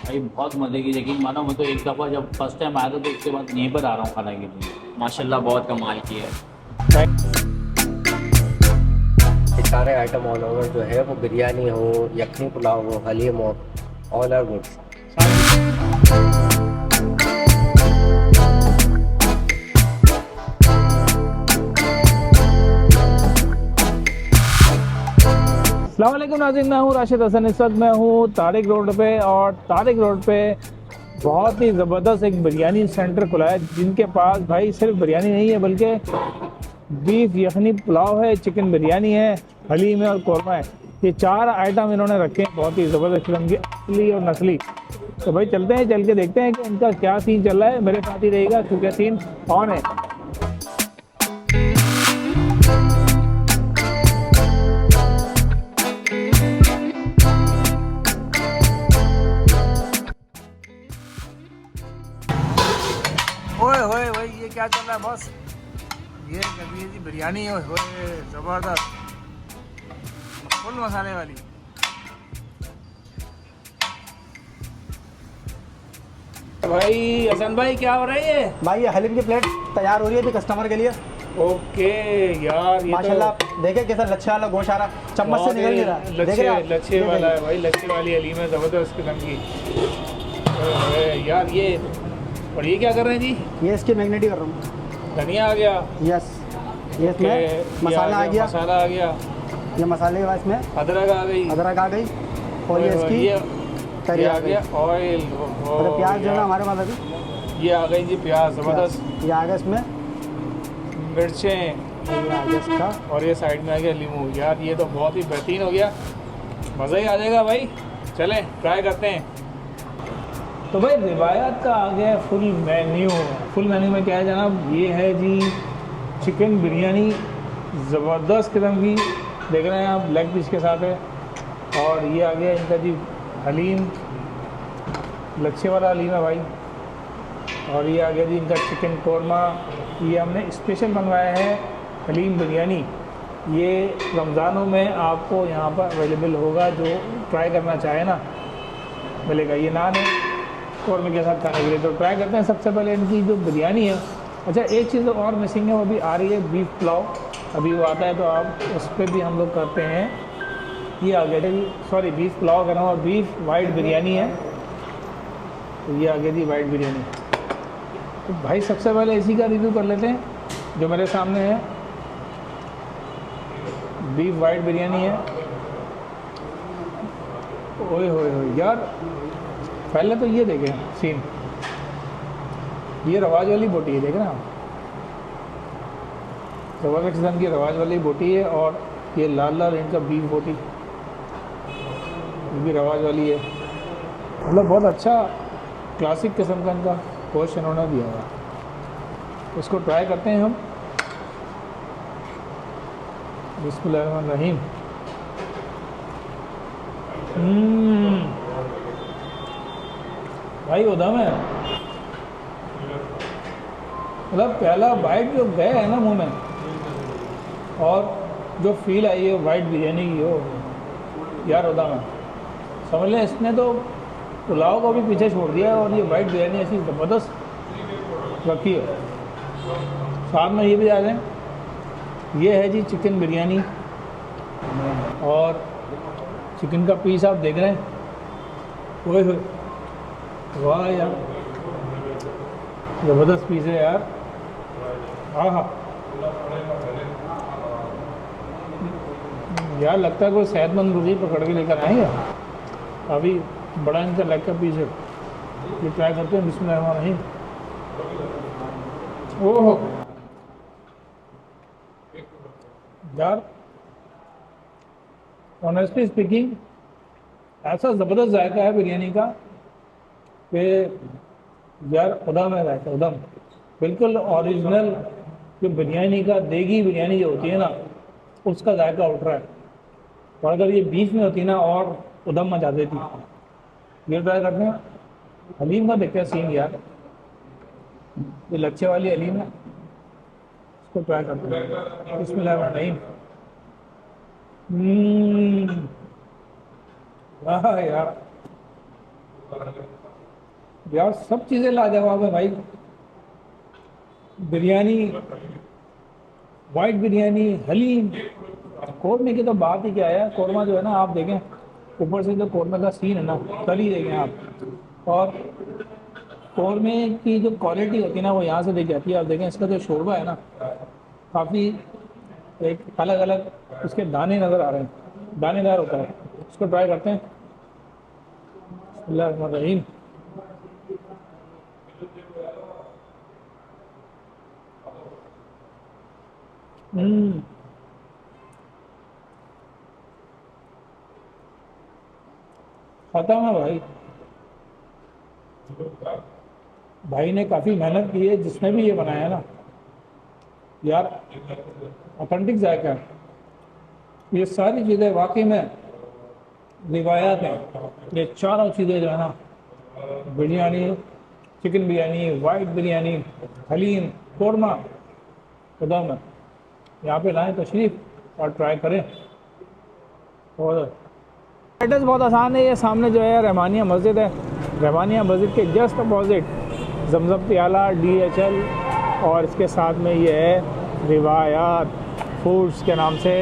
भाई बहुत मज़े की, लेकिन मानो मैं तो एक दफ़ा जब फर्स्ट टाइम आया था तो उसके बाद यहीं पर आ रहा हूँ खाने के लिए। माशाल्लाह बहुत कमाल की है। ये सारे आइटम ऑल ओवर जो है वो बिरयानी हो, यखनी पुलाव हो, हलीम हो, ऑल आर गुड। अस्सलाम वालेकुम नाज़रीन, मैं हूँ राशिद हसन। इस वक्त मैं हूँ तारिक रोड पे, और तारिक रोड पे बहुत ही ज़बरदस्त एक बिरयानी सेंटर खुला है, जिनके पास भाई सिर्फ बिरयानी नहीं है बल्कि बीफ यखनी पुलाव है, चिकन बिरयानी है, हलीम है और कौरमा है। ये चार आइटम इन्होंने रखे हैं, बहुत ही ज़बरदस्त किस्म के, असली और नस्ली। तो भाई चलते हैं, चल के देखते हैं कि इनका क्या सीन चल रहा है। मेरे साथ ही रहेगा क्योंकि सीन ऑन है। ओए होए भाई, ये क्या चल रहा है बॉस? ये कभी जी बिरयानी ओए होए जबरदस्त, फुल मसाले वाली। भाई हसन भाई, क्या हो रहा है ये? भाई ये हलीम की प्लेट तैयार हो रही है अभी कस्टमर के लिए। ओके यार, ये माशाल्लाह तो आप देखे कैसा लच्छे वाला गोश्त आ रहा, चम्मच से निकल नहीं रहा। देख रहे हैं आप? लच्छे ये वाला है देखिए। भाई, लच्छे वाली हलीम है, जबरदस्त किस्म की। ओए यार ये, और ये क्या कर रहे हैं जी? ये इसकी मैग्नेटिक कर रहा हूँ। धनिया आ गया। यस, ये ओके, इसमें मसाला आ गया। मसाला आ गया, ये मसाले के बाद इसमें अदरक आ गई, अदरक आ गई, और ये इसकी तरी ये आ आ गई। गया ऑयल, और प्याज जो है ना हमारे पास अभी ये आ गई जी प्याज, जबरदस्त। ये आ गया इसमें, मिर्चें, ये आ गया इसका। और ये साइड में आ गया लीमू। यार ये तो बहुत ही बेहतरीन हो गया, मज़ा ही आ जाएगा भाई। चलें ट्राई करते हैं। तो भाई रिवायत का आ गया फुल मेन्यू। फुल मेन्यू में क्या है जनाब? ये है जी चिकन बिरयानी, ज़बरदस्त किस्म की, देख रहे हैं आप, लेग पीस के साथ है। और ये आ गया इनका जी हलीम, लच्छे वाला हलीम है भाई। और ये आ गया जी इनका चिकन कौरमा। ये हमने स्पेशल बनवाया है हलीम बिरयानी। ये रमज़ानों में आपको यहाँ पर अवेलेबल होगा, जो ट्राई करना चाहे ना मिलेगा। ये नान है कौरमे के साथ खाने के लिए, तो ट्राई करते हैं। सबसे पहले इनकी जो बिरयानी है, अच्छा एक चीज़ और मिसिंग है, वो भी आ रही है बीफ पुलाव। अभी वो आता है तो आप उस पर भी हम लोग करते हैं। ये आ गया जी, सॉरी बीफ पुलाव कर रहा हूँ, और बीफ वाइट बिरयानी है। तो ये आ गया जी वाइट बिरयानी। तो भाई सबसे पहले इसी का रिव्यू कर लेते हैं, जो मेरे सामने है। बीफ वाइट बिरयानी है। ओए होए होए यार, पहले तो ये देखें सीन, ये रवाज वाली बोटी है, देख रहे हैं आप, जबरदस्त किस्म की रवाज वाली बोटी है। और ये लाल लाल इनका बीफ बोटी, ये भी रवाज वाली है। मतलब बहुत अच्छा क्लासिक किस्म का इनका गोश्त इन्होंने दिया हुआ है। इसको ट्राई करते हैं हम। बिस्मिल्लाहिर्रहमानिर्रहीम। भाई उदम है, मतलब पहला बाइट जो गया है ना मुंह में, और जो फील आई है वाइट बिरयानी की हो यार, उदम है। समझ लें इसने तो पुलाव को भी पीछे छोड़ दिया है, और ये वाइट बिरयानी ऐसी ज़बरदस्त रखी है। साथ में ये भी आ जाए, ये है जी चिकन बिरयानी, और चिकन का पीस आप देख रहे हैं। ओए होए, वाह यार, ज़बरदस्त पीस है यार। हाँ हाँ यार, लगता है कोई सेहतमंद मुर्गी पकड़ के लेकर आएंगे। अभी बड़ा इनका लेग का पीस है, ये ट्राई करते हैं। बिस्मिल्लाहिर्रहमानिर्रहीम। ओहो यार, ऑनेस्टली स्पीकिंग ऐसा ज़बरदस्त जायका है बिरयानी का कि यार उदम है, जायका उदम, बिल्कुल ओरिजिनल। जो बिरयानी का देगी बिरयानी जो होती है ना, उसका जायका उठ रहा है। और अगर ये बीफ में होती ना, और उदम मचा देती। ये ट्राई करते हैं। हलीम का देखते हैं सीन यार, ये लच्छे वाली हलीम है, इसको ट्राई करते हैं। बिस्मिल्लाहिर्रहमानिर्रहीम। वाह यार, यार सब चीज़ें लाजवाब है भाई। बिरयानी, वाइट बिरयानी, हलीम, कौरमे की तो बात ही क्या है। कौरमा जो है ना, आप देखें ऊपर से जो कौरमे का सीन है ना, तली देखें आप। और कौरमे की जो क्वालिटी होती है ना, वो यहाँ से देखी जाती है। आप देखें इसका जो शोरबा है ना, काफ़ी एक अलग अलग इसके दाने नज़र आ रहे हैं, दानेदार होता है। इसको ट्राई करते हैं। बिस्मिल्लाहिर्रहमानिर्रहीम। खत्म है भाई। भाई ने काफ़ी मेहनत की है, जिसने भी ये बनाया है ना यार, ऑथेंटिक जायका है। ये सारी चीज़ें वाकई में रिवायात हैं। ये चारों चीज़ें जो है ना, बिरयानी, चिकन बिरयानी, वाइट बिरयानी, हलीम, कौरमा, कदम है। यहाँ पे लाएं तशरीफ़ और ट्राई करें। और एड्रेस बहुत आसान है। ये सामने जो है रहमानिया मस्जिद है। रहमानिया मस्जिद के जस्ट अपोजिट जमजम प्याला, DHL, और इसके साथ में ये है रिवायात फूड्स के नाम से